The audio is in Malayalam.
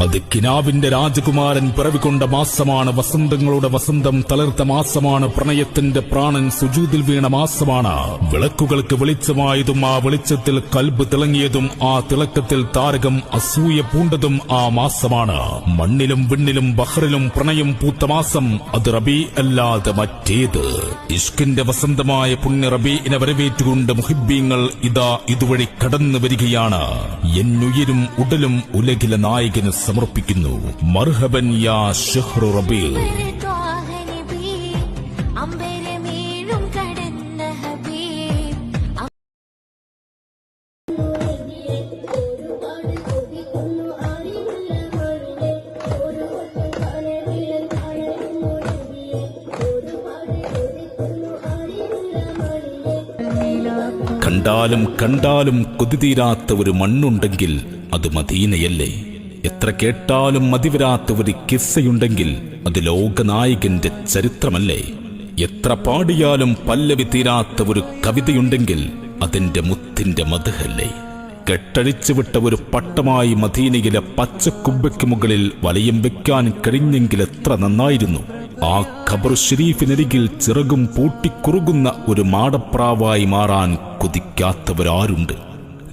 അത് കിനാവിന്റെ രാജകുമാരൻ പിറവികൊണ്ട മാസമാണ്. വസന്തങ്ങളുടെ വസന്തം തളിർത്ത മാസമാണ്. പ്രണയത്തിന്റെ പ്രാണൻ സുജൂദിൽ വീണ മാസമാണ്. വിളക്കുകൾക്ക് വെളിച്ചമായതും ആ വെളിച്ചത്തിൽ കൽബ് തിളങ്ങിയതും ആ തിളക്കത്തിൽ താരകം അസൂയ പൂണ്ടതും ആ മാസമാണ്. മണ്ണിലും വിണ്ണിലും ബഹറിലും പ്രണയം പൂത്ത മാസം അത് റബീ അല്ലാതെ മറ്റേത്? ഇഷ്കിന്റെ വസന്തമായ പുണ്യ റബീഇനെ വരവേറ്റുകൊണ്ട് മുഹിബ്ബീങ്ങൾ ഇതാ ഇതുവഴി കടന്നു വരികയാണ്. എന്നുയിരും ഉടലും ഉലകിലെ നായകന് സമർപ്പിക്കുന്നു. മർഹബൻ യാ ഷഹ്റു റബീ. കണ്ടാലും കണ്ടാലും കൊതിതീരാത്ത ഒരു മണ്ണുണ്ടെങ്കിൽ അത് മദീനയല്ലേ? എത്ര കേട്ടാലും മതിവരാത്ത ഒരു കിസ്സയുണ്ടെങ്കിൽ അത് ലോകനായകന്റെ ചരിത്രമല്ലേ? എത്ര പാടിയാലും പല്ലവി തീരാത്ത ഒരു കവിതയുണ്ടെങ്കിൽ അതിന്റെ മുത്തിന്റെ മദ്ഹല്ലേ? കെട്ടഴിച്ചുവിട്ട ഒരു പട്ടമായി മദീനയിലെ പച്ചക്കുബ്ബയ്ക്ക് മുകളിൽ വലയം വെക്കാൻ കഴിഞ്ഞെങ്കിൽ എത്ര നന്നായിരുന്നു. ആ ഖബർ ഷരീഫിനരികിൽ ചിറകും പൂട്ടിക്കുറുകുന്ന ഒരു മാടപ്രാവായി മാറാൻ കൊതിക്കാത്തവരാരുണ്ട്?